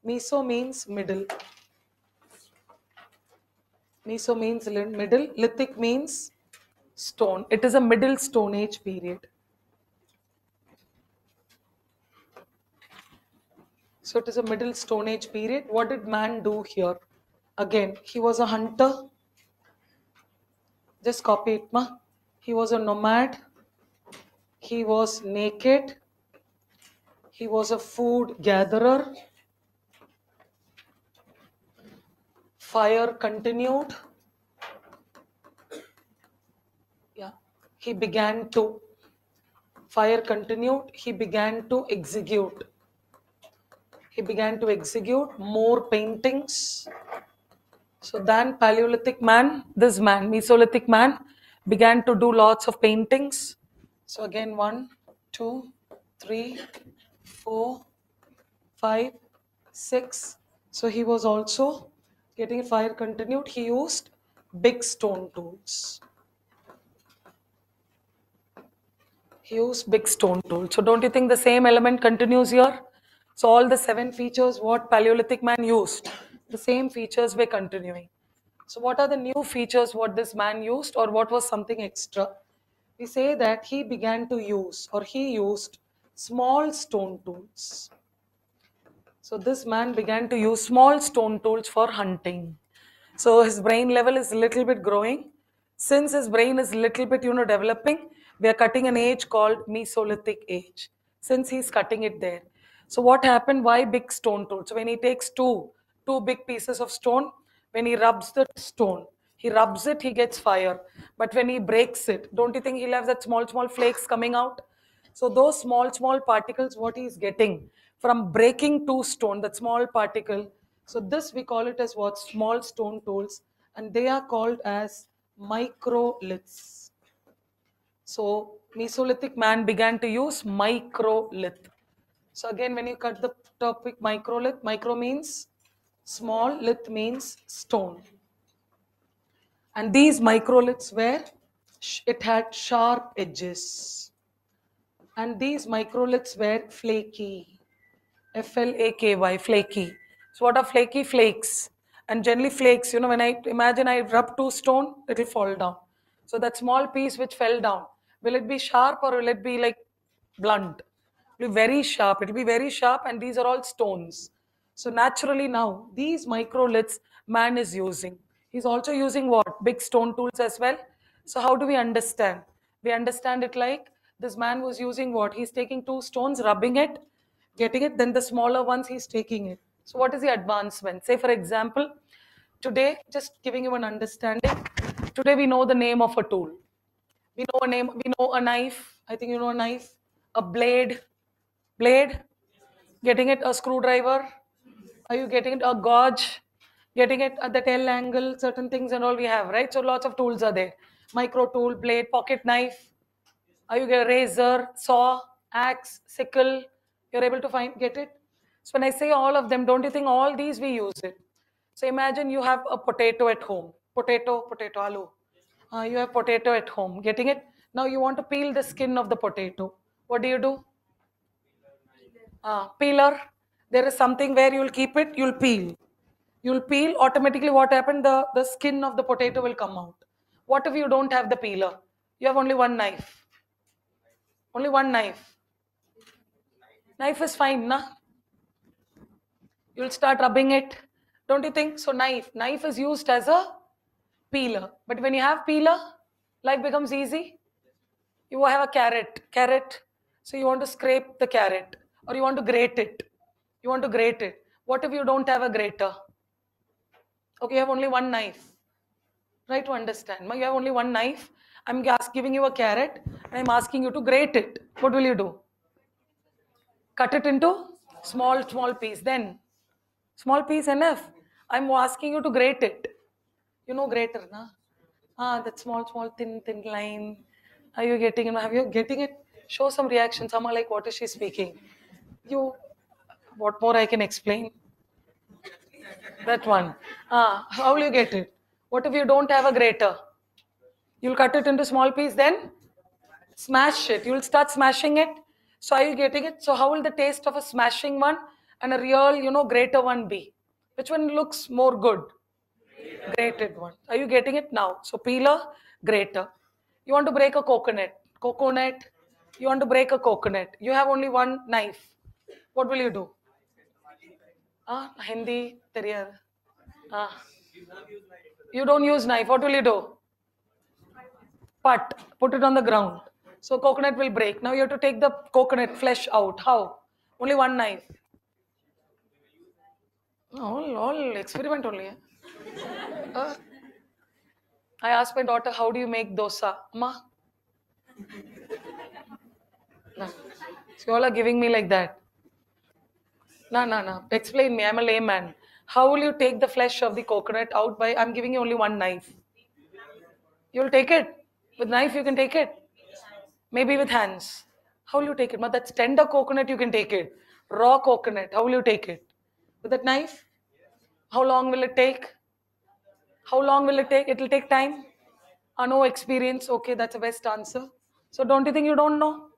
Meso means middle. Meso means middle. Lithic means stone. It is a middle Stone Age period. So it is a middle Stone Age period. What did man do here? Again, he was a hunter. Just copy it, ma. He was a nomad. He was naked. He was a food gatherer. Fire continued. Yeah. He began to. Fire continued. He began to execute. He began to execute more paintings. So then Paleolithic man, this man, Mesolithic man, began to do lots of paintings. So again, 1, 2, 3, 4, 5, 6. So he was also getting fire continued. He used big stone tools. He used big stone tools. So don't you think the same element continues here? So all the 7 features what Paleolithic man used, the same features were continuing. So what are the new features what this man used, or what was something extra? We say that he began to use, or he used small stone tools. So this man began to use small stone tools for hunting. So his brain level is a little bit growing. Since his brain is little bit, developing, we are cutting an age called Mesolithic age. Since he's cutting it there. So what happened? Why big stone tools? So when he takes two big pieces of stone, when he rubs the stone, he rubs it, he gets fire. But when he breaks it, don't you think he'll have that small flakes coming out? So those small particles, what he is getting from breaking two stone, that small particle. So this we call it as what? Small stone tools, and they are called as microliths. So Mesolithic man began to use microlith. So again, when you cut the topic microlith, micro means small, lith means stone. And these microliths were, it had sharp edges. And these microliths were flaky. Flaky, flaky. So what are flaky? Flakes. And generally flakes, when I imagine I rub two stone, it will fall down. So that small piece which fell down, will it be sharp or will it be like blunt? It will be very sharp. It will be very sharp, and these are all stones. So naturally now, these microliths man is using. He's also using what? Big stone tools as well. So how do we understand? We understand it like this man was using what? He's taking two stones, rubbing it, getting it, then the smaller ones he's taking it. So what is the advancement? Say for example, today, just giving you an understanding, today we know the name of a tool. We know a name, we know a knife. I think you know a knife, a blade, getting it, a screwdriver. Are you getting it? A gauge, getting it at the tail angle, certain things and all we have, right? So lots of tools are there. Micro tool, blade, pocket knife. Are you get a razor, saw, axe, sickle? You're able to get it? So when I say all of them, don't you think all these we use it? So imagine you have a potato at home. Potato, aloo. You have potato at home. Getting it? Now you want to peel the skin of the potato. What do? Peeler. There is something where you'll keep it, you'll peel. You'll peel, automatically what happened? The skin of the potato will come out. What if you don't have the peeler? You have only one knife. Only one knife. Knife is fine, na? You'll start rubbing it. Don't you think? So knife is used as a peeler. But when you have peeler, life becomes easy. You have a carrot. So you want to scrape the carrot, or you want to grate it. What if you don't have a grater? Okay, you have only one knife. Try to understand. You have only one knife. I'm giving you a carrot and I'm asking you to grate it. What will you do? Cut it into small piece. Then small piece enough. I'm asking you to grate it. You know grater, na? That small, thin line. Are you getting it? Have you getting it? Show some reaction. Someone like, what is she speaking? What more I can explain? That one. How will you get it? What if you don't have a grater? You'll cut it into small piece, then smash it. You'll start smashing it. So are you getting it? So how will the taste of a smashing one and a real, grater one be? Which one looks more good? Grated one. Are you getting it now? So peeler, grater. You want to break a coconut. Coconut. You want to break a coconut. You have only one knife. What will you do? Hindi தெரியாது. Ah, you don't use knife. What will you do? Put it on the ground. So coconut will break. Now you have to take the coconut flesh out. How? Only one knife. All experiment only. Uh, I asked my daughter, how do you make dosa? Ma? No. So you all are giving me like that. No. Explain me. I'm a layman. How will you take the flesh of the coconut out by, I'm giving you only one knife. You'll take it. With knife you can take it. Maybe with hands. How will you take it? But that's tender coconut, you can take it. Raw coconut, how will you take it? With that knife? How long will it take? How long will it take? It will take time. No experience. Okay, that's the best answer. So don't you think you don't know?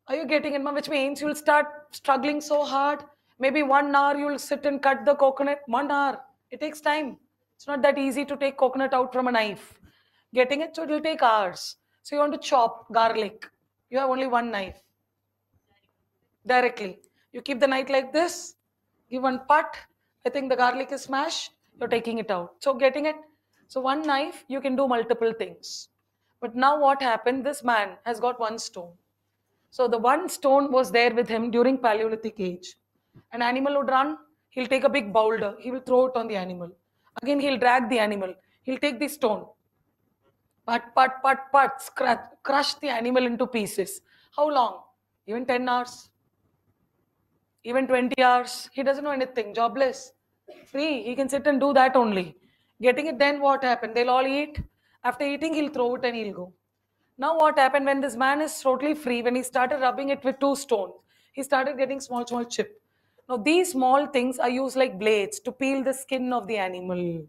Are you getting it, ma'am? Which means you'll start struggling so hard. Maybe 1 hour you'll sit and cut the coconut. 1 hour. It takes time. It's not that easy to take coconut out from a knife. Getting it? So it will take hours. So you want to chop garlic. You have only one knife. Directly. You keep the knife like this. Give one putt. I think the garlic is smashed. You're taking it out. So getting it? So one knife, you can do multiple things. But now what happened? This man has got one stone. So the one stone was there with him during Paleolithic age. An animal would run, he'll take a big boulder, he will throw it on the animal. Again, he'll drag the animal, he'll take the stone, crush the animal into pieces. How long? Even 10 hours, even 20 hours. He doesn't know anything, jobless, free. He can sit and do that only. Getting it, then what happened? They'll all eat. After eating, he'll throw it and he'll go. Now what happened when this man is totally free, when he started rubbing it with two stones, he started getting small chip. Now these small things are used like blades to peel the skin of the animal,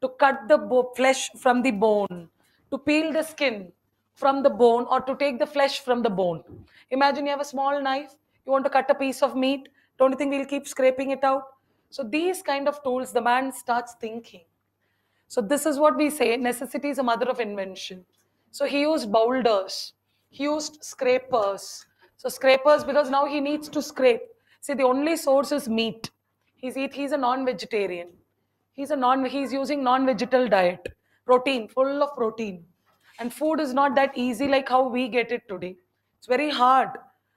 to cut the flesh from the bone, to peel the skin from the bone, or to take the flesh from the bone. Imagine you have a small knife, you want to cut a piece of meat, don't you think we'll keep scraping it out? So these kind of tools, the man starts thinking. So this is what we say, necessity is a mother of invention. So he used boulders, he used scrapers. So scrapers, because now he needs to scrape. See, the only source is meat. He's a non-vegetarian. He's using non-vegetal diet, protein, full of protein. And food is not that easy like how we get it today. It's very hard.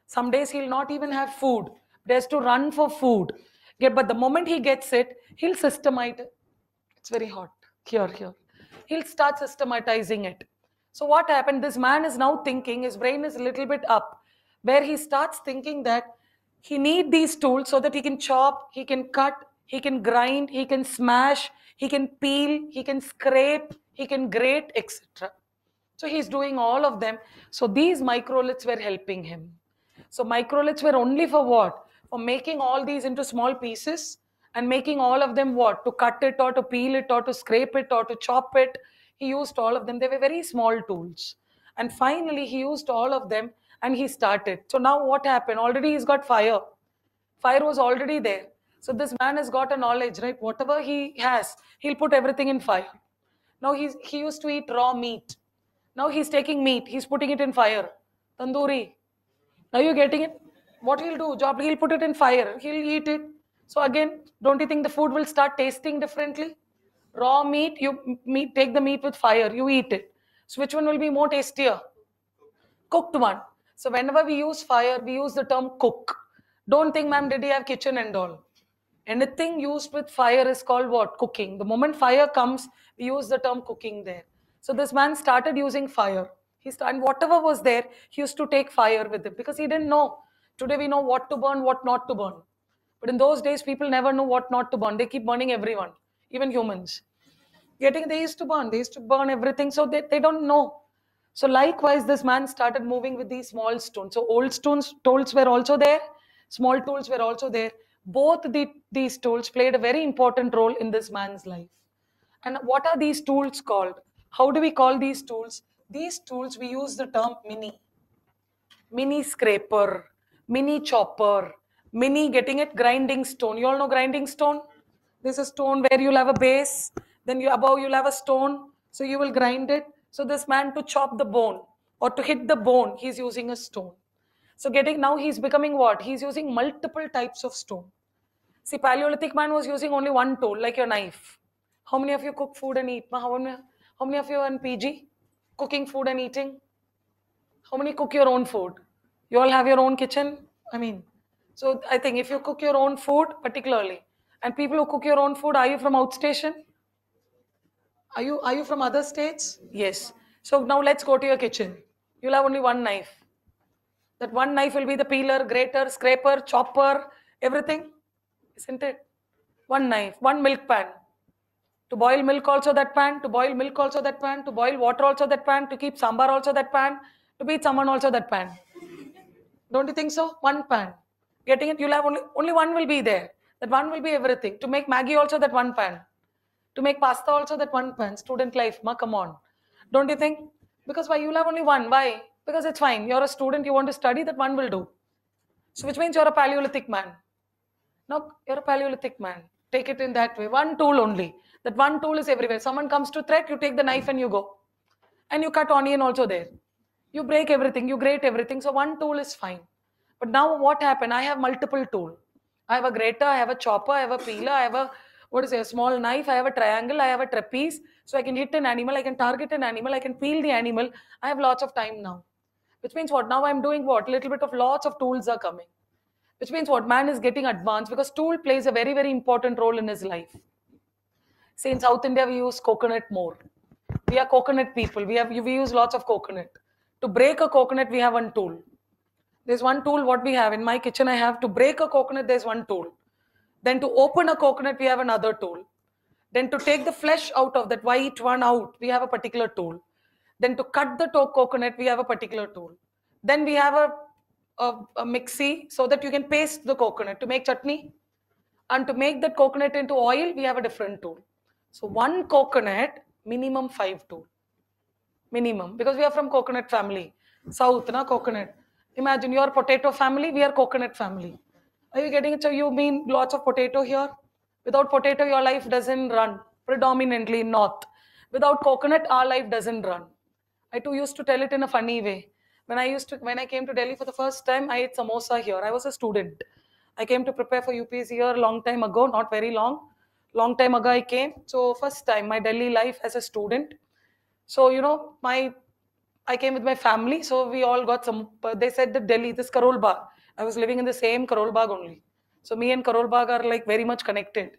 Some days he'll not even have food. He has to run for food. But the moment he gets it, he'll systematize it. It's very hot. Here. He'll start systematizing it. So what happened? This man is now thinking, his brain is a little bit up, where he starts thinking that he need these tools so that he can chop, he can cut, he can grind, he can smash, he can peel, he can scrape, he can grate, etc. So he's doing all of them. So these microliths were helping him. So microliths were only for what? For making all these into small pieces and making all of them what? To cut it or to peel it or to scrape it or to chop it. He used all of them. They were very small tools. And finally he used all of them and he started. So now what happened? Already he's got fire. Fire was already there. So this man has got a knowledge, right? Whatever he has, he'll put everything in fire. Now he used to eat raw meat. Now he's taking meat, he's putting it in fire. Tandoori. Now you're getting it? What he'll do? He'll put it in fire. He'll eat it. So again, don't you think the food will start tasting differently? Raw meat, take the meat with fire, you eat it. So which one will be more tastier? Cooked one. So whenever we use fire, we use the term cook. Don't think, ma'am, did he have kitchen and all? Anything used with fire is called what? Cooking. The moment fire comes, we use the term cooking there. So this man started using fire. And whatever was there, he used to take fire with him because he didn't know. Today we know what to burn, what not to burn. But in those days, people never know what not to burn. They keep burning everyone, even humans. They used to burn everything, so they don't know. So likewise, this man started moving with these small stones. So old tools were also there, small tools were also there. Both these tools played a very important role in this man's life. And what are these tools called? How do we call these tools? These tools, we use the term mini scraper, mini chopper, mini, getting it, grinding stone. You all know grinding stone? This is stone where you'll have a base, then you above you'll have a stone, so you will grind it. So this man, to chop the bone or to hit the bone, he's using a stone. So getting, now he's becoming what? He's using multiple types of stone. See, Paleolithic man was using only one tool, like your knife. How many of you cook food and eat? How many of you are in PG? Cooking food and eating? How many cook your own food? You all have your own kitchen? I mean, so I think if you cook your own food, particularly, and people who cook your own food, are you from outstation? Are you from other states? Yes. So now let's go to your kitchen. You'll have only one knife. That one knife will be the peeler, grater, scraper, chopper, everything, isn't it? One knife, one milk pan. To boil milk also that pan, to boil milk also that pan, to boil water also that pan, to keep sambar also that pan, to beat someone also that pan. Don't you think so? One pan. Getting it? You'll have only one will be there. That one will be everything. To make Maggie also that one pan. To make pasta also that one pan. Student life, ma, come on. Don't you think? Because why? You'll have only one. Why? Because it's fine. You're a student, you want to study, that one will do. So which means you're a Paleolithic man. Now, you're a Paleolithic man. Take it in that way. One tool only. That one tool is everywhere. Someone comes to threat, you take the knife and you go. And you cut onion also there. You break everything, you grate everything. So one tool is fine. But now what happened? I have multiple tools. I have a grater, I have a chopper, I have a peeler, I have a small knife, I have a triangle, I have a trapeze. So I can hit an animal, I can target an animal, I can peel the animal. I have lots of time now. Which means what? Now I'm doing what? Little bit of lots of tools are coming. Which means what? Man is getting advanced because tool plays a very, very important role in his life. See, in South India, we use coconut more. We are coconut people. We use lots of coconut. To break a coconut, we have one tool. There's one tool what we have. In my kitchen, I have to break a coconut, there's one tool. Then to open a coconut, we have another tool. Then to take the flesh out of that white one out, we have a particular tool. Then to cut the coconut, we have a particular tool. Then we have a mixie so that you can paste the coconut to make chutney. And to make that coconut into oil, we have a different tool. So one coconut, minimum 5 tools. Minimum, because we are from coconut family. South, na coconut. Imagine your potato family, we are coconut family. Are you getting it? So you mean lots of potato here? Without potato, your life doesn't run. Predominantly north. Without coconut, our life doesn't run. I too used to tell it in a funny way. When I came to Delhi for the first time, I ate samosa here. I was a student. I came to prepare for UPSC here a long time ago, not very long. Long time ago I came. So first time, my Delhi life as a student. So, I came with my family. So we all got some, they said that Delhi, this Karol Bagh. I was living in the same Karol Bagh only. So me and Karol Bagh are like very much connected.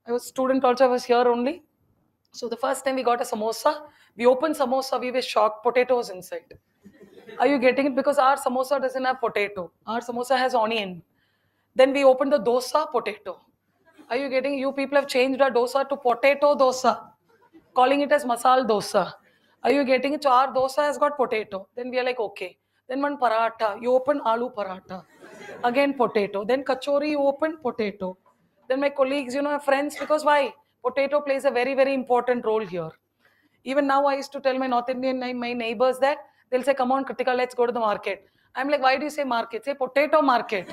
I was student also, I was here only. So the first time we got a samosa, we opened samosa, we were shocked, potatoes inside. Are you getting it? Because our samosa doesn't have potato. Our samosa has onion. Then we opened the dosa, potato. Are you getting? You people have changed our dosa to potato dosa, calling it as masala dosa. Are you getting it? So our dosa has got potato. Then we are like, okay. Then one paratha, you open aloo paratha. Again potato. Then kachori, you open potato. Then my colleagues, friends, because why? Potato plays a very, very important role here. Even now, I used to tell my North Indian, my neighbors that they'll say, come on, Kirthika, let's go to the market. I'm like, why do you say market? Say potato market.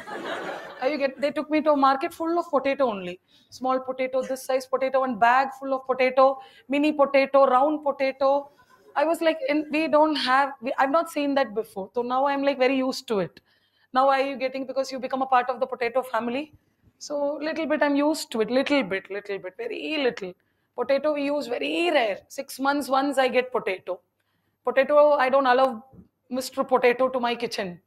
They took me to a market full of potato only. Small potato, this size potato, one bag full of potato, mini potato, round potato. I was like, I've not seen that before. So now I'm like very used to it. Now are you getting, because you become a part of the potato family? So little bit I'm used to it, little bit, very little. Potato we use very rare. 6 months once I get potato. Potato, I don't allow Mr. Potato to my kitchen.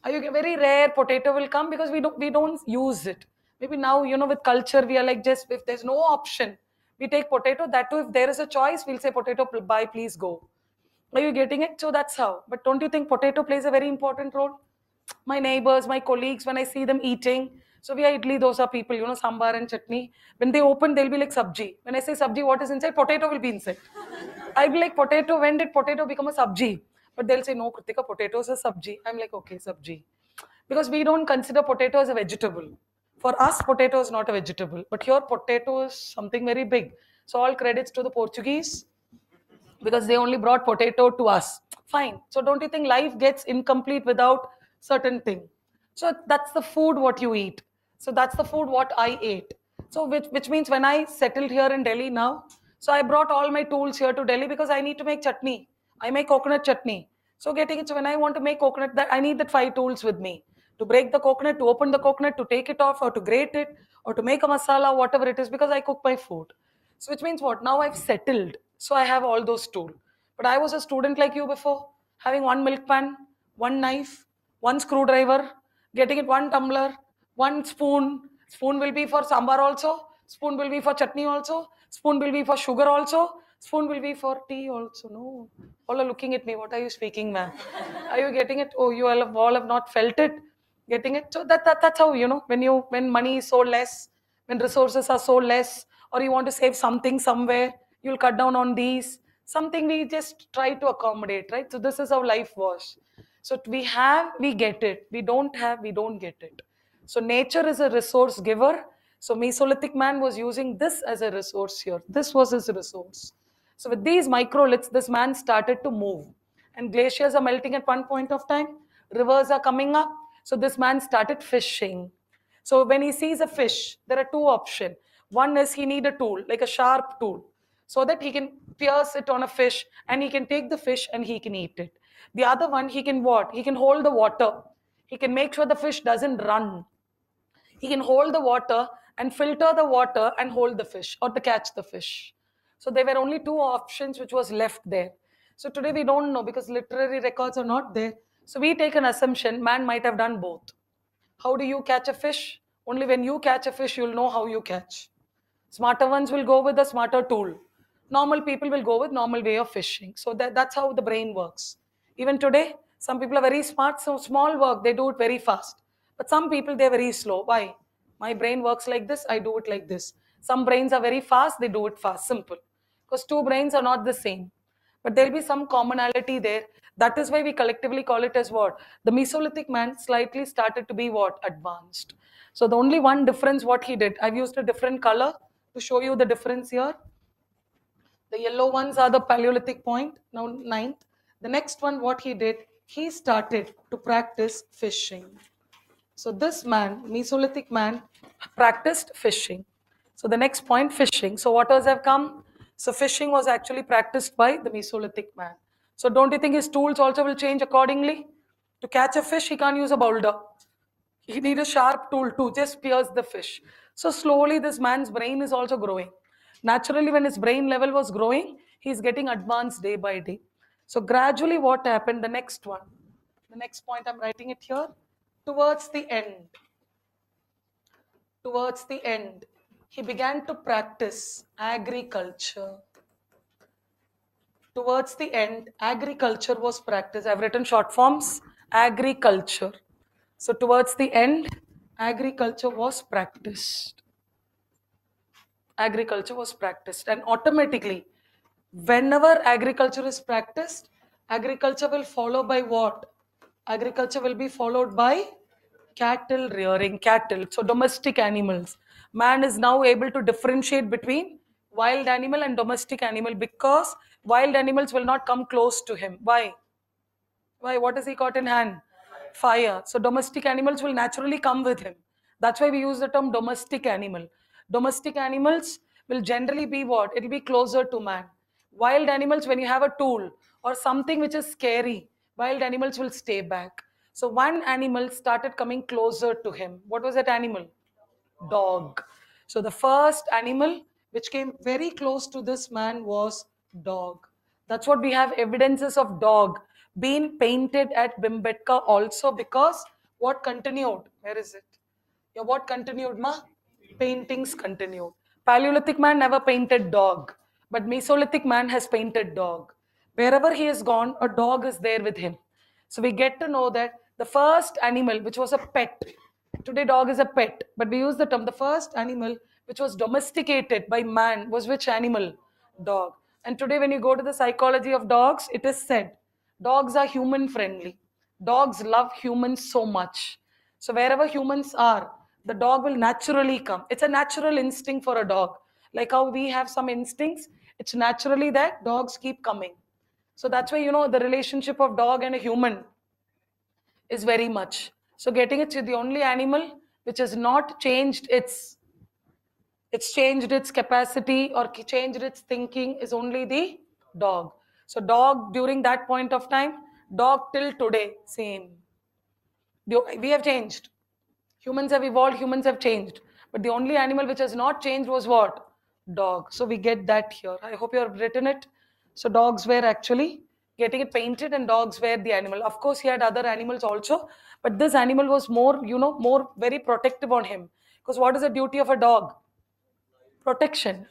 Very rare potato will come because we don't use it. Maybe now, with culture, we are like, just if there's no option, we take potato. That too, if there is a choice, we'll say potato, buy, please go. Are you getting it? So that's how. But don't you think potato plays a very important role? My neighbors, my colleagues, when I see them eating, so we are idli dosa people, sambar and chutney. When they open, they'll be like sabji. When I say sabji, what is inside? Potato will be inside. I'll be like, potato, when did potato become a sabji? But they'll say, no, Kirthika, potato is a sabji. I'm like, okay, sabji. Because we don't consider potato as a vegetable. For us, potato is not a vegetable. But here, potato is something very big. So all credits to the Portuguese, because they only brought potato to us. Fine. So don't you think life gets incomplete without certain thing? So that's the food what you eat. So that's the food what I ate. So which means when I settled here in Delhi now, so I brought all my tools here to Delhi because I need to make chutney. I make coconut chutney. So getting it, so when I want to make coconut, that I need that 5 tools with me to break the coconut, to open the coconut, to take it off, or to grate it, or to make a masala, whatever it is, because I cook my food. So which means what? Now I've settled. So I have all those tools. But I was a student like you before, having one milk pan, one knife, one screwdriver, getting it one tumbler, one spoon. Spoon will be for sambar also. Spoon will be for chutney also. Spoon will be for sugar also. Spoon will be for tea also. No. All are looking at me. What are you speaking, ma'am? Are you getting it? Oh, you all have not felt it. Getting it? So that's how, when money is so less, when resources are so less, or you want to save something somewhere, you'll cut down on these. Something we just try to accommodate, right? So this is how life was. So we have, we get it. We don't have, we don't get it. So nature is a resource giver. So Mesolithic man was using this as a resource here. This was his resource. So with these microliths, this man started to move. And glaciers are melting at one point of time. Rivers are coming up. So this man started fishing. So when he sees a fish, there are two options. One is he need a tool, like a sharp tool, so that he can pierce it on a fish and he can take the fish and he can eat it. The other one, he can what? He can hold the water. He can make sure the fish doesn't run. He can hold the water and filter the water and hold the fish or to catch the fish. So there were only two options which was left there. So today we don't know because literary records are not there. So we take an assumption man might have done both. How do you catch a fish? Only when you catch a fish, you'll know how you catch. Smarter ones will go with a smarter tool. Normal people will go with normal way of fishing. So that's how the brain works. Even today, some people are very smart, so small work, they do it very fast. But some people, they're very slow. Why? My brain works like this, I do it like this. Some brains are very fast, they do it fast, simple. Because two brains are not the same. But there'll be some commonality there. That is why we collectively call it as what? The Mesolithic man slightly started to be what? Advanced. So the only one difference what he did, I've used a different color to show you the difference here. The yellow ones are the Paleolithic point, now ninth. The next one, what he did, he started to practice fishing. So this man, Mesolithic man, practiced fishing. So the next point, fishing. So waters have come. So fishing was actually practiced by the Mesolithic man. So don't you think his tools also will change accordingly? To catch a fish, he can't use a boulder. He need a sharp tool to just pierce the fish. So slowly this man's brain is also growing. Naturally, when his brain level was growing, he's getting advanced day by day. So gradually what happened, the next point I'm writing it here, towards the end, he began to practice agriculture. Towards the end, agriculture was practiced. I've written short forms, agriculture. So towards the end, agriculture was practiced. Agriculture was practiced. And automatically, whenever agriculture is practiced, agriculture will follow by what? Agriculture will be followed by cattle rearing, cattle. So domestic animals. Man is now able to differentiate between wild animal and domestic animal because wild animals will not come close to him. Why? Why? What has he got in hand? Fire. So domestic animals will naturally come with him. That's why we use the term domestic animal. Domestic animals will generally be what? It will be closer to man. Wild animals, when you have a tool or something which is scary, wild animals will stay back. So one animal started coming closer to him. What was that animal? Dog. So the first animal which came very close to this man was dog. That's what we have evidences of dog being painted at Bhimbetka also because what continued? Where is it? Yeah, what continued, ma? Paintings continued. Paleolithic man never painted dog, but Mesolithic man has painted dog. Wherever he has gone, a dog is there with him. So we get to know that the first animal, which was a pet, today dog is a pet, but we use the term, the first animal which was domesticated by man was which animal? Dog. And today when you go to the psychology of dogs, it is said, dogs are human friendly. Dogs love humans so much. So wherever humans are, the dog will naturally come. It's a natural instinct for a dog. Like how we have some instincts, it's naturally that dogs keep coming. So that's why, the relationship of dog and a human is very much. So getting it, the only animal which has not changed it's changed its capacity or changed its thinking is only the dog. So dog during that point of time, dog till today, same. We have changed. Humans have evolved, humans have changed. But the only animal which has not changed was what? Dog. So we get that here. I hope you have written it. So dogs were actually getting it painted and dogs were the animal. Of course, he had other animals also. But this animal was more, more very protective on him. Because what is the duty of a dog? Protection.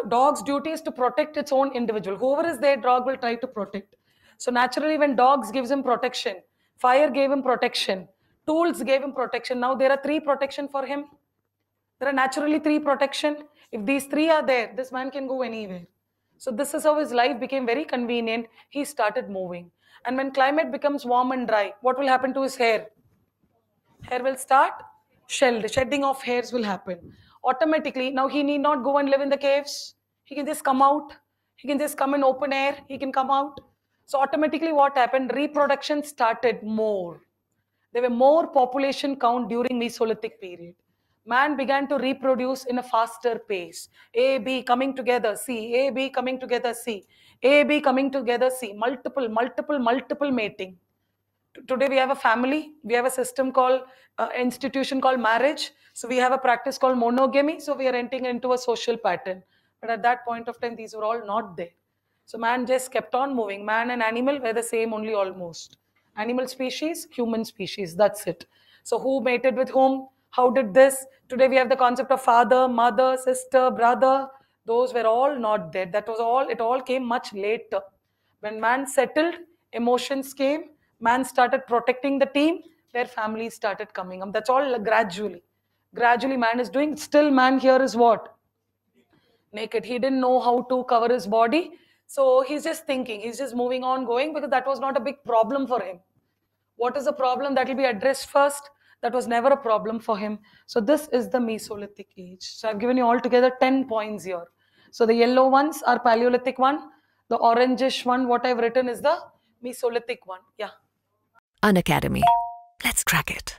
Dog's duty is to protect its own individual. Whoever is there, dog will try to protect. So naturally, when dogs gives him protection, fire gave him protection, tools gave him protection. Now there are three protection for him. There are naturally three protection. If these three are there, this man can go anywhere. So this is how his life became very convenient. He started moving. And when climate becomes warm and dry, what will happen to his hair? Hair will start shedding of hairs will happen automatically. Now he need not go and live in the caves. He can just come out. He can just come in open air. He can come out. So automatically what happened? Reproduction started more. There were more population count during Mesolithic period. Man began to reproduce in a faster pace. A, B coming together, C. A, B coming together, C. A, B coming together, C. Multiple mating. Today we have a family, we have a system called institution called marriage, so we have a practice called monogamy, so we are entering into a social pattern. But at that point of time these were all not there. So man just kept on moving. Man and animal were the same only, almost. Animal species, human species, that's it. So who mated with whom, how did this? Today we have the concept of father, mother, sister, brother. Those were all not there. That was all, it all came much later. When man settled, emotions came, man started protecting the team, where families started coming up. That's all gradually. Gradually man is doing. Still man here is what? Naked. He didn't know how to cover his body. So he's just thinking, he's just moving on, going, because that was not a big problem for him. What is the problem that will be addressed first? That was never a problem for him. So this is the Mesolithic age. So I've given you all together 10 points here. So the yellow ones are Paleolithic one. The orangish one, what I've written is the Mesolithic one. Yeah. Unacademy. Let's crack it.